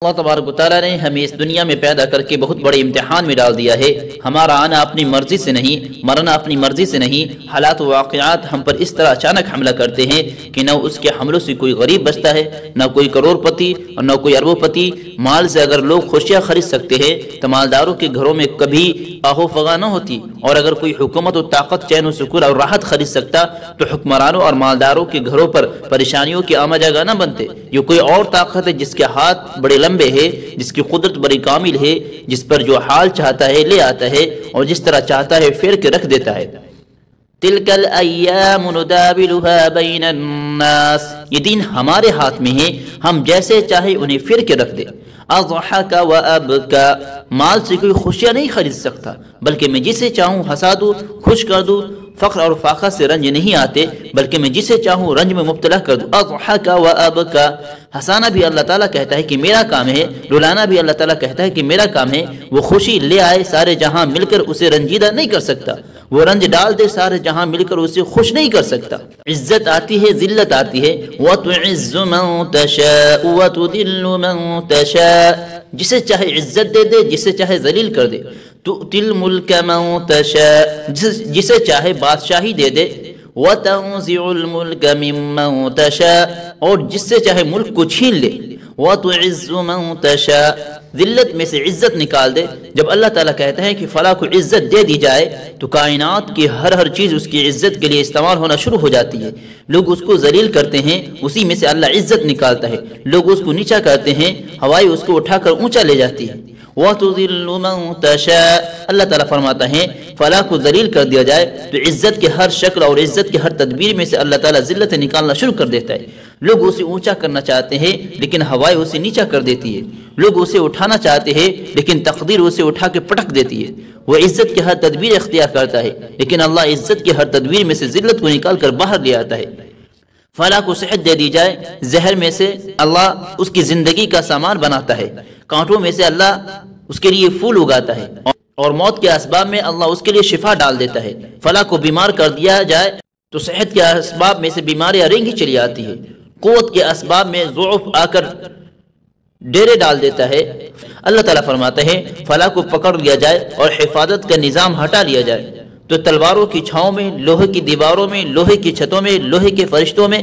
اللہ تبارک و تعالیٰ نے ہمیں اس دنیا میں پیدا کر کے بہت بڑے امتحان میں ڈال دیا ہے۔ ہمارا آنا اپنی مرضی سے نہیں، مرنا اپنی مرضی سے نہیں۔ حالات و واقعات ہم پر اس طرح اچانک حملہ کرتے ہیں کہ نہ اس کے حملوں سے کوئی غریب بچتا ہے، نہ کوئی کروڑ پتی اور نہ کوئی اربوں پتی۔ مال سے اگر لوگ خوشیاں خرید سکتے ہیں تو مالداروں کے گھروں میں کبھی آہو فغا نہ ہوتی، اور اگر کوئی حکومت و طاقت چین و سکون اور راحت خرید سکتا تو حکمرانوں اور مالداروں کے گھروں پر پریشانیوں کے آمہ جگہ نہ بنتے۔ یہ کوئی اور طاقت ہے جس کے ہاتھ بڑے لمبے ہے، جس کی قدرت بڑی کامل ہے، جس پر جو حال چاہتا ہے لے آتا ہے اور جس طرح چاہتا ہے پھیر کے رکھ دیتا ہے۔ تلک الایام نداولها بین الناس، یہ دن ہمارے ہاتھ میں ہے، ہم جیسے چاہے انہیں پھیر کے رکھ دے۔ اضحک و ابکا، مال سے کوئی خوشیاں نہیں خرید سکتا، بلکہ میں جسے چاہوں ہنسا دوں، خوش کر دوں۔ فخر اور فاقہ سے رنج نہیں آتے، بلکہ میں جسے چاہوں رنج میں مبتلا کر دوں۔ اضحک و ابکا، ہنسانا بھی اللہ تعالیٰ کہتا ہے کہ میرا کام ہے، رلانا بھی اللہ تعالیٰ کہتا ہے کہ میرا کام ہے۔ وہ خوشی لے آئے سارے جہاں مل کر اسے رنجیدہ نہیں کر سکتا، وہ رنج ڈال دے سارے جہاں مل کر اسے خوش نہیں کر سکتا۔ عزت آتی ہے، ذلت آتی ہے۔ وَتُعِزُّ مَن تَشَاءُ وَتُذِلُّ مَن تَشَاءُ، جسے چاہے عزت دے دے، جسے چاہے ذلیل کر دے۔ تُؤْتِي الْمُلْكَ مَن تَشَاءُ، جسے چاہے بادشاہی دے دے۔ وَتَنزِعُ الْمُلْكَ مِمَّن تَشَاءُ، اور جس سے چاہے ملک کو چھین لے۔ وَتُعِزُّ مَن تَشَاءُ، ذلت میں سے عزت نکال دے۔ جب اللہ تعالیٰ کہتا ہے کہ فلاں کو عزت دے دی جائے تو کائنات کی ہر چیز اس کی عزت کے لیے استعمال ہونا شروع ہو جاتی ہے۔ لوگ اس کو ذلیل کرتے ہیں، اسی میں سے اللہ عزت نکالتا ہے۔ لوگ اس کو نیچا کرتے ہیں، ہوائیں اس کو اٹھا کر اونچا لے جاتی ہے۔ وَتُذِلُّ مَن تَشَاءُ، اللہ تعالیٰ فرماتا ہے فلاں کو ذلیل کر دیا جائے تو عزت کے ہر شکل اور عزت کے ہر تدبیر میں سے اللہ تعالیٰ ذلت نکالنا شروع کر دیتا ہے۔ لوگ اسے اونچا کرنا چاہتے ہیں لیکن ہوائیں اسے نیچا کر دیتی ہے۔ لوگ اسے اٹھانا چاہتے ہیں لیکن تقدیر اسے اٹھا کے پٹک دیتی ہے۔ وہ عزت کے ہر تدبیر اختیار کرتا ہے لیکن اللہ عزت کے ہر تدبیر میں سے ذلت کو نکال کر باہر لے آتا ہے۔ فلاں کو صحت دے دی جائے، زہر میں سے اللہ اس کی زندگی کا سامان بناتا ہے۔ کانٹوں میں سے اللہ اس کے لیے پھول اگاتا ہے، اور موت کے اسباب میں اللہ اس کے لیے شفا ڈال دیتا ہے۔ فلاں کو بیمار کر دیا جائے تو صحت کے اسباب میں سے بیماریاں رینگی چلی آتی ہے۔ قوت کے اسباب میں ضعف آ کر ڈیرے ڈال دیتا ہے۔ اللہ تعالیٰ فرماتا ہے فلاں کو پکڑ لیا جائے اور حفاظت کا نظام ہٹا لیا جائے تو تلواروں کی چھاؤں میں، لوہے کی دیواروں میں، لوہے کی چھتوں میں، لوہے کے فرشتوں میں،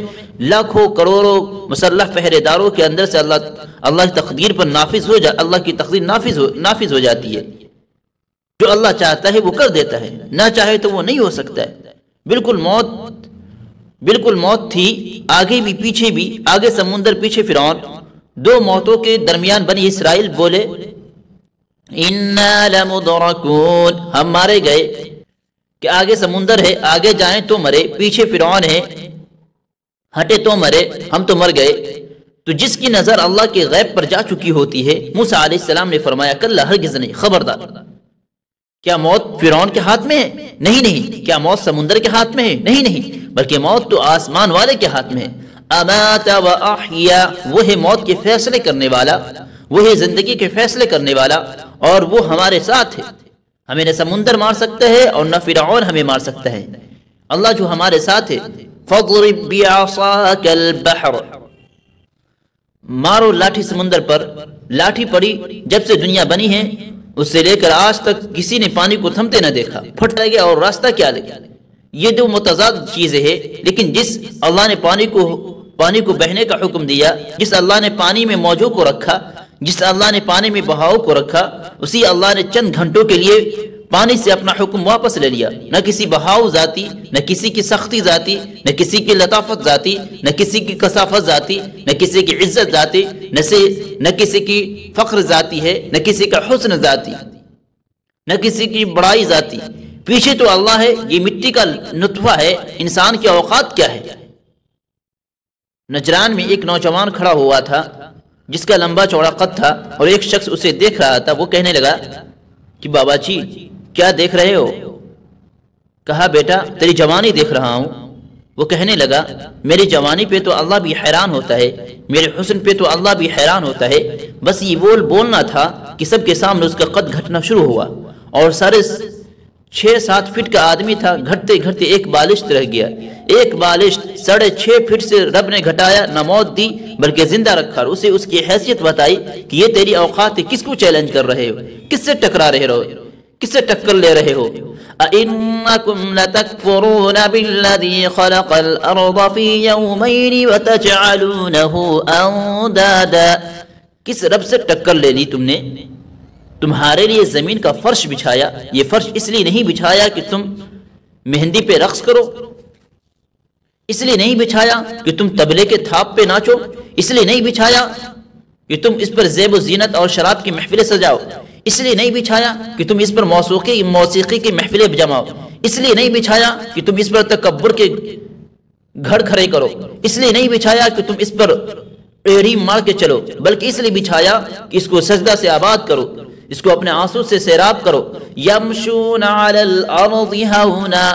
لاکھوں کروڑوں مسلح پہرے داروں کے اندر سے اللہ کی تقدیر پر اللہ کی تقدیر نافذ ہو جاتی ہے۔ جو اللہ چاہتا ہے وہ کر دیتا ہے، نہ چاہے تو وہ نہیں ہو سکتا ہے۔ بالکل موت تھی، آگے بھی پیچھے بھی، آگے سمندر پیچھے فرعون۔ دو موتوں کے درمیان بنی اسرائیل بولے اِنَّا لَمُدْرَكُونَ، ہم مارے گئے۔ کہ آگے سمندر ہے، آگے جائیں تو مرے، پیچھے فرعون ہے، ہٹے تو مرے، ہم تو مر گئے۔ تو جس کی نظر اللہ کے غیب پر جا چکی ہوتی ہے، موسیٰ علیہ السلام نے فرمایا کلا ہرگز نہیں، خبردار۔ کیا موت فرعون کے ہاتھ میں ہے؟ نہیں۔ کیا موت سمندر کے ہاتھ میں ہے؟ نہیں، بلکہ موت تو آسمان والے کے ہاتھ میں ہے۔ امات و احیا، وہ ہے موت کے فیصلے کرنے والا، وہ ہے زندگی کے فیصلے کرنے والا، اور وہ ہمارے ساتھ ہے۔ ہمیں نہ سمندر مار سکتا ہے اور نہ فرعون ہمیں مار سکتا ہے۔ اللہ جو ہمارے ساتھ ہے۔ فَاضْرِبْ بِعَصَاكَ الْبَحْرَ، مارو لاٹھی سمندر پر۔ لاٹھی پڑی جب سے دنیا بنی ہے، اس سے لے کر آج تک کسی نے پانی کو تھمتے نہ دیکھا، پھٹ گیا اور راستہ کیا لے گیا۔ یہ دو متضاد چیزیں ہیں، لیکن جس اللہ نے پانی کو بہنے کا حکم دیا، جس اللہ نے پانی میں موجوں کو رکھا، جس اللہ نے پانی میں بہاؤ کو رکھا، اسی اللہ نے چند گھنٹوں کے لیے پانی سے اپنا حکم واپس لے لیا۔ نہ کسی بہاؤ ذاتی، نہ کسی کی سختی ذاتی، نہ کسی کی لطافت ذاتی، نہ کسی کی کثافت ذاتی، نہ کسی کی عزت ذاتی، نہ کسی کی فخر ذاتی ہے، نہ کسی کا حسن ذاتی، نہ کسی کی بڑائی ذاتی۔ پیچھے تو اللہ ہے، یہ مٹی کا نطفہ ہے، انسان کی اوقات کیا ہے۔ نجران میں ایک نوجوان کھڑا ہوا تھا جس کا لمبا چوڑا قد تھا، اور ایک شخص اسے دیکھ رہا تھا۔ وہ کہنے لگا کہ بابا جی کیا دیکھ رہے ہو؟ کہا بیٹا تیری جوانی دیکھ رہا ہوں۔ وہ کہنے لگا میری جوانی پہ تو اللہ بھی حیران ہوتا ہے، میرے حسن پہ تو اللہ بھی حیران ہوتا ہے۔ بس یہ بولنا تھا کہ سب کے سامنے اس کا قد گھٹنا شروع ہوا اور سارے 6-7 فٹ کا آدمی تھا، گھٹتے گھٹتے ایک بالشت رہ گیا۔ ایک بالشت 6.5 فٹ سے رب نے گھٹایا، نہ موت دی بلکہ زندہ رکھا، اور اسے اس کی حیثیت بتائی کہ یہ تیری اوقات ہے، کس کو چیلنج کر رہے ہو، کس سے ٹکرا رہے ہو، کس سے ٹکر لے رہے ہو۔ أَإِنَّكُمْ لَتَكْفُرُونَ بِالَّذِي خَلَقَ الْأَرْضَ فِي يَوْمَيْنِ وَتَجْعَلُونَهُ أَنْدَادًا، کس رب سے ٹکر لے لی تم نے؟ تمہارے لیے زمین کا فرش بچھایا، یہ فرش اس لیے نہیں بچھایا کہ تم مہندی پہ رقص کرو، اس لیے نہیں بچھایا کہ تم طبلے کے تھاپ پہ ناچو، اس لیے نہیں بچھایا کہ تم اس پر زیب و زینت اور شراب کی محفلیں سجاؤ، اس لیے نہیں بچھایا کہ تم اس پر موسیقی کی محفلیں جماؤ، اس لیے نہیں بچھایا کہ تم اس پر تکبر کے گھر کھڑے کرو، اس لیے نہیں بچھایا کہ تم اس پر ایڑی مار کے چلو، بلکہ اس لیے بچھایا کہ اس کو سجدہ سے آباد کرو، اس کو اپنے آنسو سے سیراب کرو۔ یمشون علی الارض ہونا،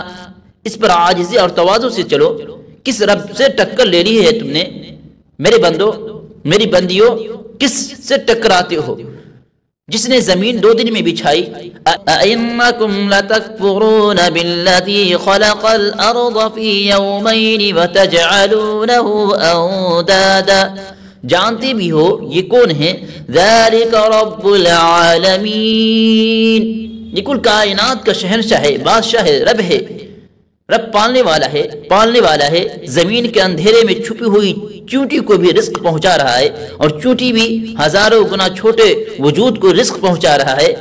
اس پر عاجزی اور تواضع سے چلو۔ کس رب سے ٹکر لے لی ہے تم نے؟ میرے بندو، میری بندیوں، کس سے ٹکراتے ہو جس نے زمین 2 دن میں بچھائی؟ أَإِنَّكُمْ لَتَكْفُرُونَ بِالَّذِي خَلَقَ الْأَرْضَ فِي يَوْمَيْنِ وَتَجْعَلُونَهُ أَنْدَادًا، جانتے بھی ہو یہ کون ہے؟ ذَلِكَ رَبُّ الْعَالَمِينَ، یہ کل کائنات کا شہنشاہ ہے، بادشاہ ہے، رب ہے، رب پالنے والا ہے، زمین کے اندھیرے میں چھپی ہوئی چونٹی کو بھی رزق پہنچا رہا ہے، اور چونٹی بھی ہزاروں گنا چھوٹے وجود کو رزق پہنچا رہا ہے۔